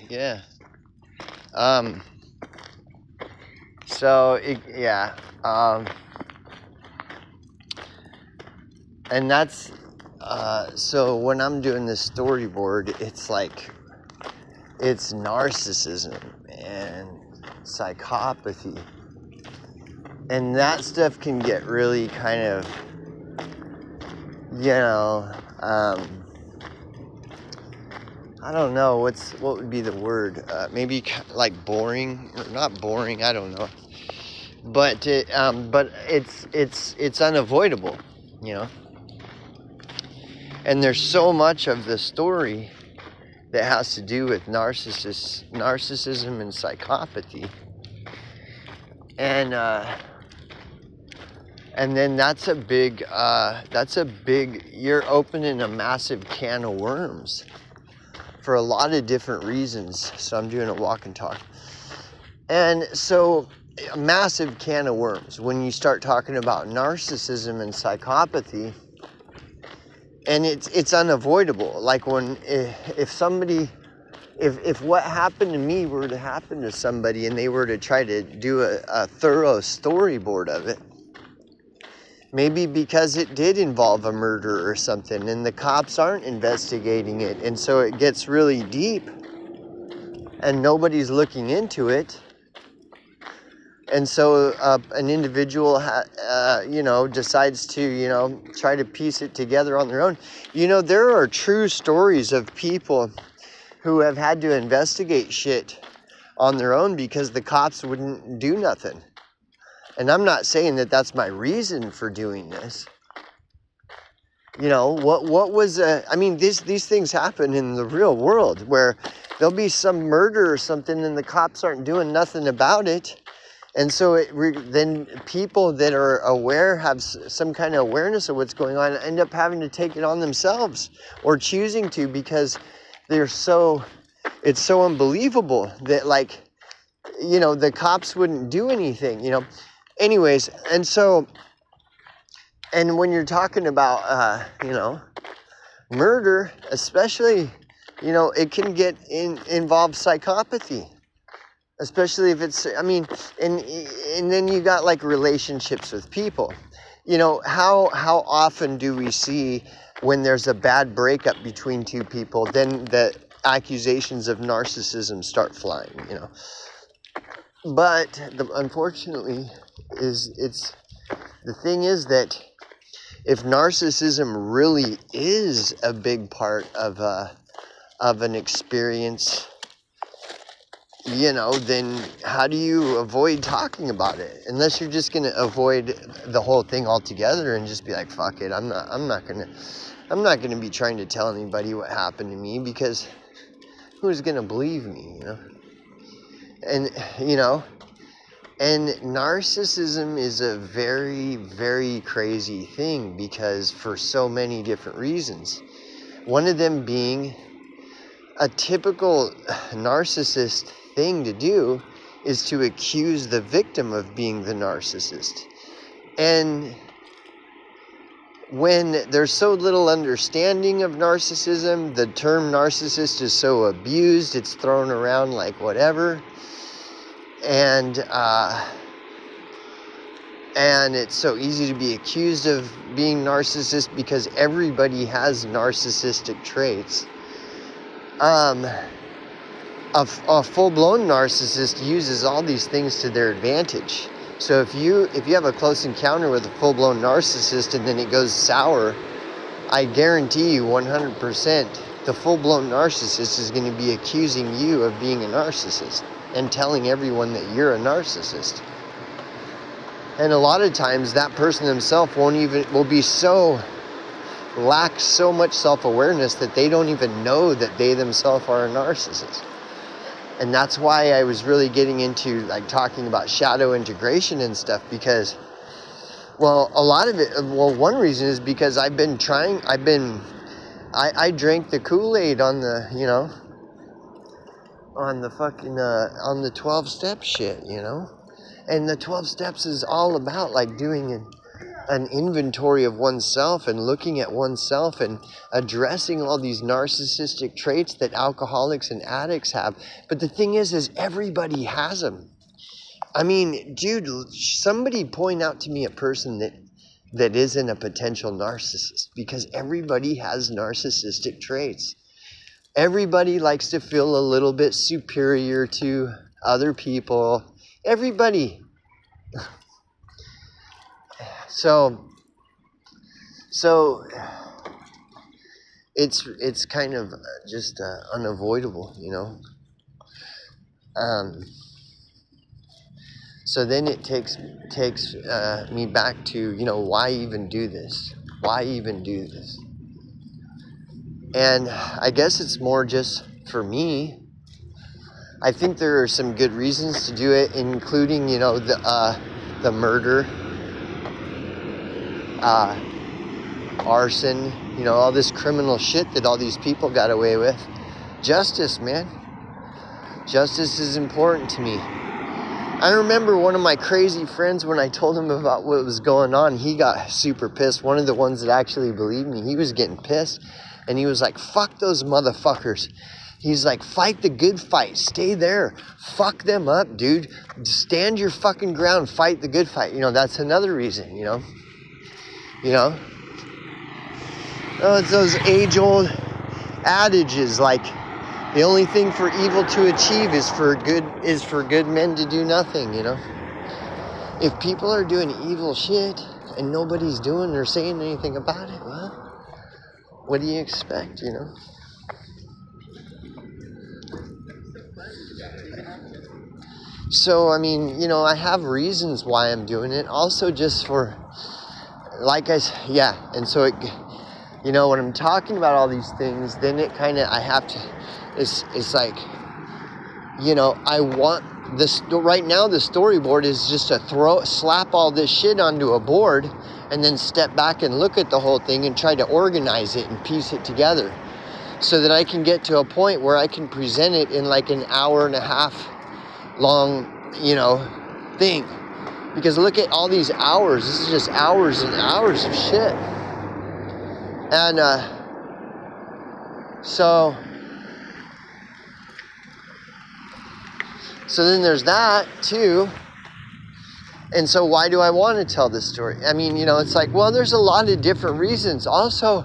Yeah. Um. So yeah. And that's so when I'm doing this storyboard, it's narcissism and psychopathy, and that stuff can get really kind of, I don't know what would be the word. Maybe like boring, or not boring. I don't know. But it's unavoidable, you know. And there's so much of the story that has to do with narcissism and psychopathy, and then that's a big you're opening a massive can of worms for a lot of different reasons. So I'm doing a walk and talk, and so a massive can of worms when you start talking about narcissism and psychopathy. And it's unavoidable. Like when if what happened to me were to happen to somebody and they were to try to do a thorough storyboard of it, maybe because it did involve a murder or something and the cops aren't investigating it, and so it gets really deep and nobody's looking into it, and so an individual decides to try to piece it together on their own. There are true stories of people who have had to investigate shit on their own because the cops wouldn't do nothing. And I'm not saying that that's my reason for doing this. What was these things happen in the real world where there'll be some murder or something and the cops aren't doing nothing about it. And so then people that are aware, have some kind of awareness of what's going on, end up having to take it on themselves or choosing to, because it's so unbelievable that the cops wouldn't do anything, Anyways, and when you're talking about, murder, especially, it can involve psychopathy. Especially if it's, and then you got like relationships with people. How often do we see when there's a bad breakup between two people, then the accusations of narcissism start flying, But unfortunately, the thing is that if narcissism really is a big part of an experience, then how do you avoid talking about it? Unless you're just going to avoid the whole thing altogether and just be like, fuck it, I'm not going to be trying to tell anybody what happened to me, because who's going to believe me, And, and narcissism is a very, very crazy thing, because for so many different reasons. One of them being, a typical narcissist thing to do is to accuse the victim of being the narcissist. And when there's so little understanding of narcissism, the term narcissist is so abused, it's thrown around like whatever. And it's so easy to be accused of being narcissist because everybody has narcissistic traits. A full-blown narcissist uses all these things to their advantage. So if you have a close encounter with a full-blown narcissist and then it goes sour, I guarantee you 100% the full-blown narcissist is going to be accusing you of being a narcissist and telling everyone that you're a narcissist. And a lot of times that person himself lacks so much self-awareness that they don't even know that they themselves are a narcissist. And that's why I was really getting into talking about shadow integration and stuff, because, a lot of it, one reason is because I drank the Kool-Aid on the, on the fucking, on the 12 step shit, And the 12 steps is all about doing an inventory of oneself and looking at oneself and addressing all these narcissistic traits that alcoholics and addicts have. But the thing is everybody has them. I mean, dude, somebody point out to me a person that isn't a potential narcissist, because everybody has narcissistic traits. Everybody likes to feel a little bit superior to other people. Everybody. So it's kind of just unavoidable, you know. So then it takes me back to, you know, why even do this? Why even do this? And I guess it's more just for me. I think there are some good reasons to do it, including, you know, the murder, arson, you know, all this criminal shit that all these people got away with. Justice, man. Justice is important to me. I remember one of my crazy friends, when I told him about what was going on, he got super pissed. One of the ones that actually believed me, he was getting pissed. And he was like, fuck those motherfuckers. He's like, fight the good fight. Stay there. Fuck them up, dude. Stand your fucking ground. Fight the good fight. You know, that's another reason, you know. You know? Oh, it's those age-old adages like, the only thing for evil to achieve is for good men to do nothing, you know? If people are doing evil shit and nobody's doing or saying anything about it, well, what do you expect, you know? So, I mean, you know, I have reasons why I'm doing it. Also just for, like I said, yeah. And so, it, you know, when I'm talking about all these things, then it kind of, I have to, it's like, you know, I want this, right now the storyboard is just to slap all this shit onto a board and then step back and look at the whole thing and try to organize it and piece it together so that I can get to a point where I can present it in like an hour and a half long, you know, thing. Because look at all these hours. This is just hours and hours of shit. And so then there's that too. And so why do I want to tell this story? I mean, you know, it's like, well, there's a lot of different reasons. Also,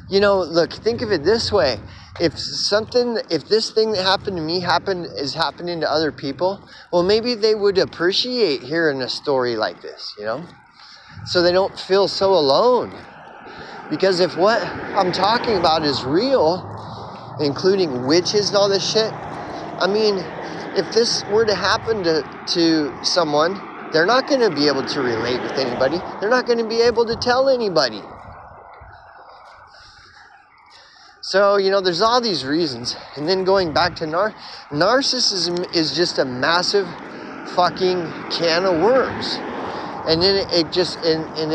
you know, look, think of it this way. If this thing that happened to me is happening to other people, well, maybe they would appreciate hearing a story like this, you know? So they don't feel so alone. Because if what I'm talking about is real, including witches and all this shit, I mean, if this were to happen to someone, they're not going to be able to relate with anybody. They're not going to be able to tell anybody. So, you know, there's all these reasons. And then going back to narcissism is just a massive fucking can of worms. And then it just, and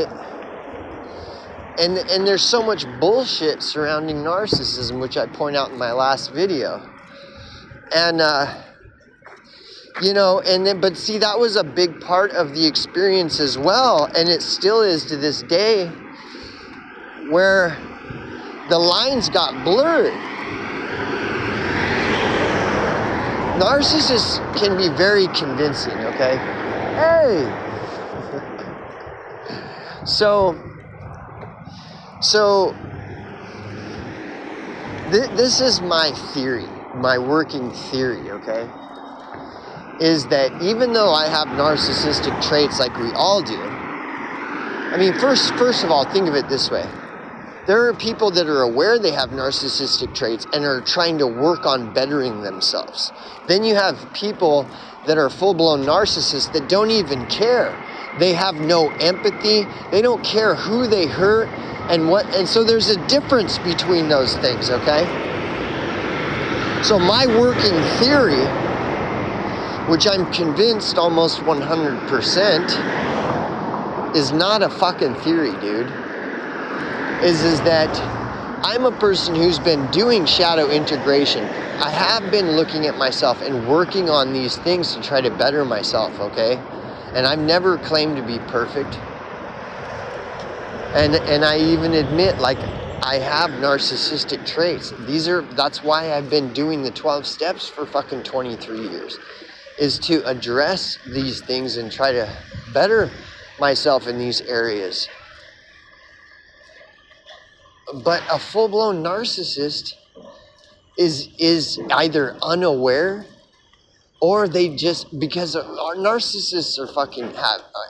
there's so much bullshit surrounding narcissism, which I point out in my last video. And, you know, and then, but see, that was a big part of the experience as well. And it still is to this day, where the lines got blurred. Narcissists can be very convincing, okay? Hey! So this is my theory, my working theory, okay? Is that even though I have narcissistic traits like we all do, I mean, first of all, think of it this way. There are people that are aware they have narcissistic traits and are trying to work on bettering themselves. Then you have people that are full-blown narcissists that don't even care. They have no empathy. They don't care who they hurt and what. And so there's a difference between those things, okay? So my working theory, which I'm convinced almost 100%, is not a fucking theory, dude. Is that I'm a person who's been doing shadow integration. I have been looking at myself and working on these things to try to better myself, okay? And I've never claimed to be perfect. And I even admit, like, I have narcissistic traits. That's why I've been doing the 12 steps for fucking 23 years, is to address these things and try to better myself in these areas. But a full-blown narcissist is either unaware, or they just, because our narcissists are fucking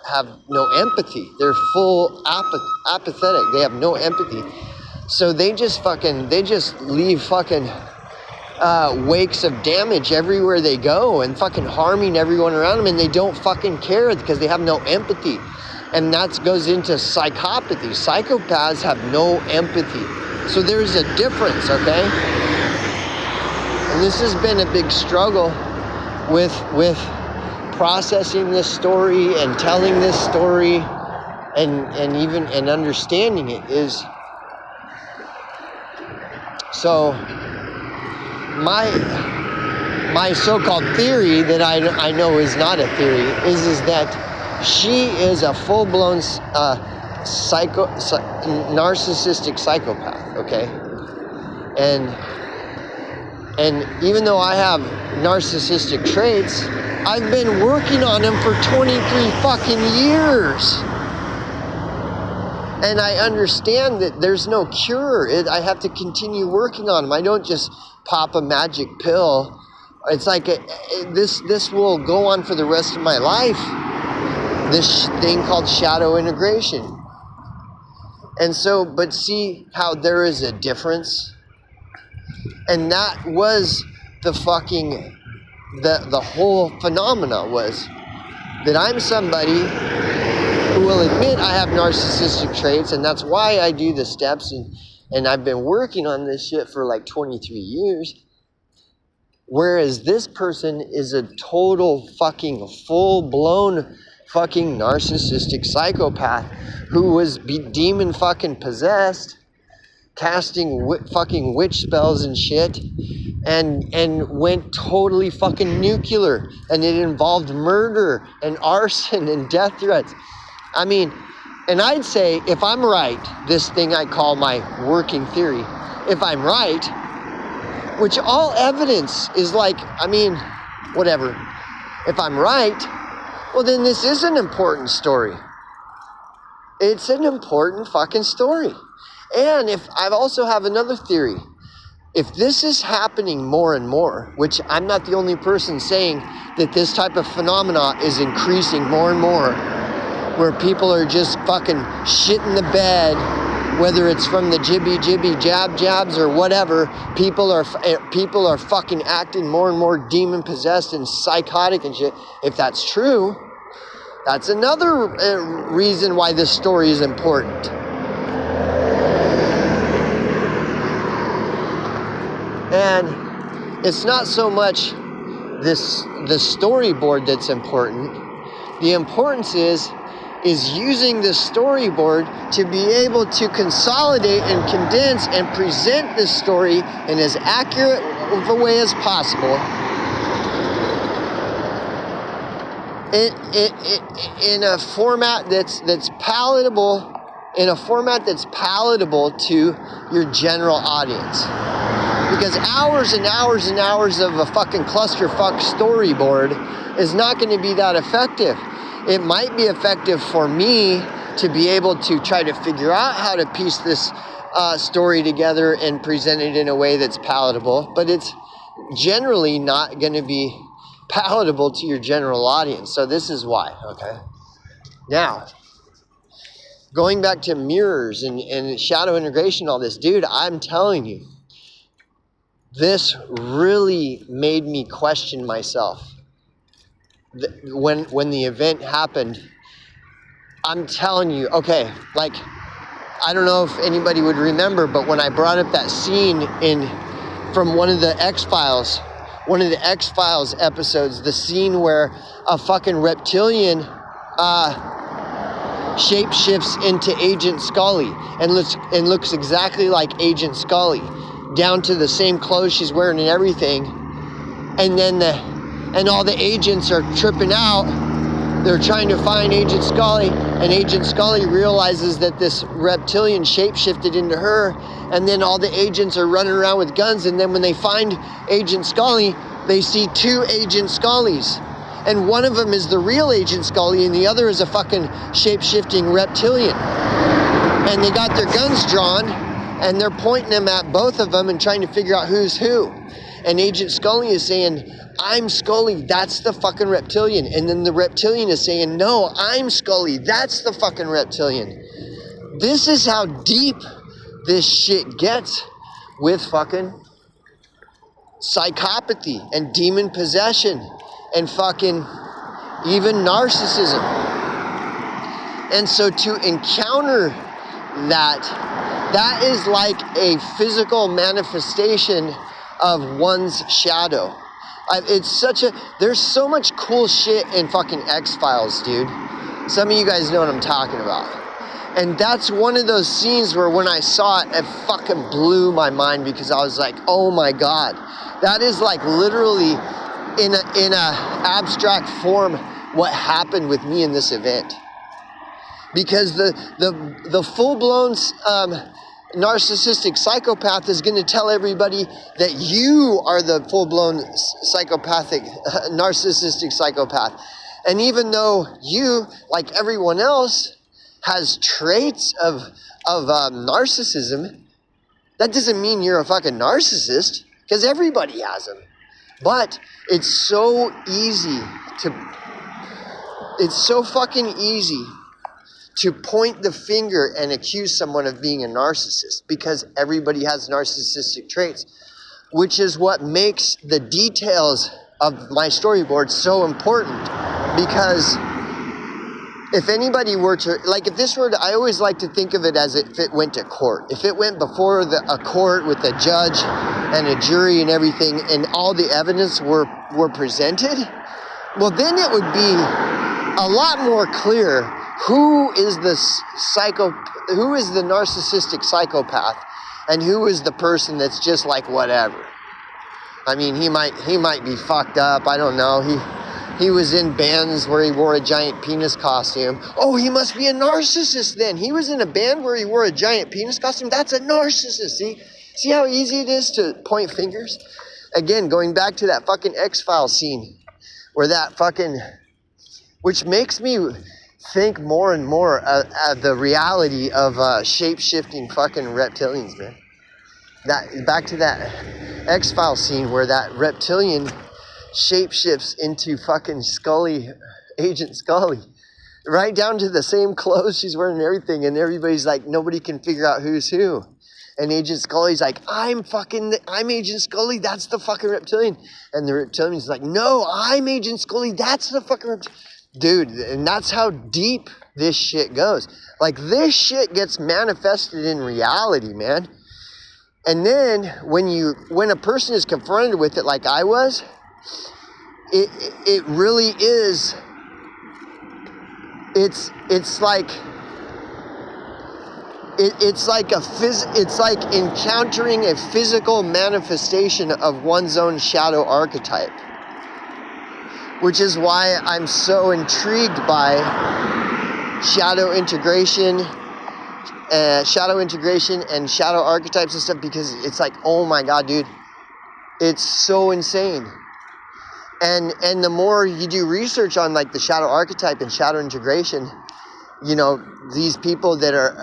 have no empathy. They're full apathetic. They have no empathy. So they just leave fucking wakes of damage everywhere they go, and fucking harming everyone around them, and they don't fucking care because they have no empathy. And that goes into psychopathy. Psychopaths have no empathy. So there's a difference, okay? And this has been a big struggle with processing this story and telling this story and even understanding it is. So my so-called theory that I know is not a theory is that she is a full-blown narcissistic psychopath, okay? And even though I have narcissistic traits, I've been working on them for 23 fucking years. And I understand that there's no cure. I have to continue working on them. I don't just pop a magic pill. It's like this will go on for the rest of my life. This thing called shadow integration. And so, but see how there is a difference? And that was the whole phenomena, was that I'm somebody who will admit I have narcissistic traits, and that's why I do the steps, and I've been working on this shit for like 23 years. Whereas this person is a total fucking full-blown fucking narcissistic psychopath who was demon fucking possessed, casting fucking witch spells and shit, and went totally fucking nuclear, and it involved murder and arson and death threats. I mean, and I'd say if I'm right, this thing I call my working theory, if I'm right, which all evidence is like, I mean, whatever. If I'm right, well then this is an important story. It's an important fucking story. And if I also have another theory, if this is happening more and more, which I'm not the only person saying that this type of phenomena is increasing more and more, where people are just fucking shitting the bed, whether it's from the jibby jabs or whatever, people are fucking acting more and more demon possessed and psychotic and shit. If that's true, that's another reason why this story is important. And it's not so much the storyboard that's important. The importance is using the storyboard to be able to consolidate and condense and present this story in as accurate of a way as possible in a format that's palatable, to your general audience. Because hours and hours and hours of a fucking clusterfuck storyboard is not going to be that effective. It might be effective for me to be able to try to figure out how to piece this story together and present it in a way that's palatable, but it's generally not going to be palatable to your general audience. So this is why, okay? Now, going back to mirrors and shadow integration, all this, dude, I'm telling you, this really made me question myself. When the event happened, I'm telling you, okay, like, I don't know if anybody would remember, but when I brought up that scene from one of the X-Files episodes, the scene where a fucking reptilian shapeshifts into Agent Scully and looks exactly like Agent Scully, down to the same clothes she's wearing and everything, and then all the agents are tripping out they're trying to find Agent Scully, and Agent Scully realizes that this reptilian shapeshifted into her, and then all the agents are running around with guns, and then when they find Agent Scully, they see two Agent Scullys. And one of them is the real Agent Scully, and the other is a fucking shape-shifting reptilian. And they got their guns drawn, and they're pointing them at both of them and trying to figure out who's who. And Agent Scully is saying, I'm Scully, that's the fucking reptilian. And then the reptilian is saying, no, I'm Scully, that's the fucking reptilian. This is how deep this shit gets with fucking psychopathy and demon possession and fucking even narcissism. And so to encounter that is like a physical manifestation of one's shadow. There's so much cool shit in fucking X-Files, dude. Some of you guys know what I'm talking about. And that's one of those scenes where when I saw it, it fucking blew my mind, because I was like, oh my God. That is like literally in a abstract form what happened with me in this event. Because the full-blown narcissistic psychopath is going to tell everybody that you are the full-blown narcissistic psychopath. And even though you, like everyone else, has traits of narcissism, that doesn't mean you're a fucking narcissist, because everybody has them. But it's so fucking easy to point the finger and accuse someone of being a narcissist, because everybody has narcissistic traits, which is what makes the details of my storyboard so important. Because if anybody were to, like if this were to, I always like to think of it as if it went to court. If it went before a court with a judge and a jury and everything, and all the evidence were presented, well then it would be a lot more clear who is the narcissistic psychopath and who is the person that's just like whatever. I mean, he might be fucked up, I don't know. He was in bands where he wore a giant penis costume. Oh, he must be a narcissist then. He was in a band where he wore a giant penis costume. That's a narcissist. See how easy it is to point fingers? Again, going back to that fucking X-Files scene where that fucking, which makes me think more and more of the reality of shape-shifting fucking reptilians, man. Back to that X-Files scene where that reptilian shapeshifts into fucking Scully, Agent Scully, right down to the same clothes she's wearing and everything, and everybody's like, nobody can figure out who's who. And Agent Scully's like, I'm Agent Scully, that's the fucking reptilian. And the reptilian's like, no, I'm Agent Scully, that's the fucking reptilian. Dude, and that's how deep this shit goes. Like, this shit gets manifested in reality, man. And then when a person is confronted with it like I was, it really is, it's like encountering a physical manifestation of one's own shadow archetype, which is why I'm so intrigued by shadow integration and shadow archetypes and stuff, because it's like, oh my God, dude, it's so insane. And the more you do research on like the shadow archetype and shadow integration, you know, these people that are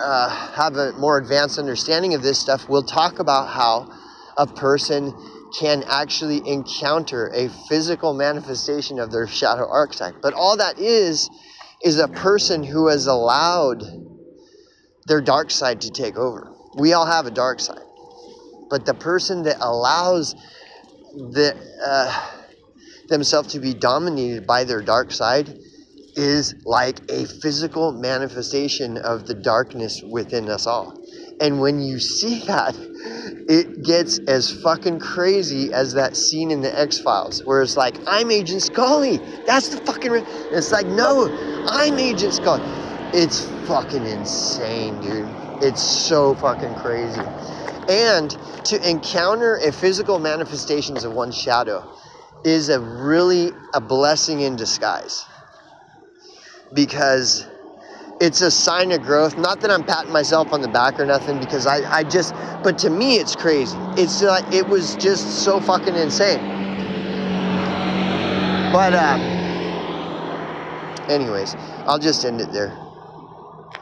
have a more advanced understanding of this stuff will talk about how a person can actually encounter a physical manifestation of their shadow archetype. But all that is a person who has allowed their dark side to take over. We all have a dark side. But the person that allows themselves to be dominated by their dark side is like a physical manifestation of the darkness within us all. And when you see that, it gets as fucking crazy as that scene in the X-Files where it's like, I'm Agent Scully, that's the fucking... It's like, no, I'm Agent Scully. It's fucking insane, dude. It's so fucking crazy. And to encounter a physical manifestations of one's shadow is a blessing in disguise. because it's a sign of growth. Not that I'm patting myself on the back or nothing, because I just, but to me it's crazy. It's like, it was just so fucking insane. But anyways, I'll just end it there.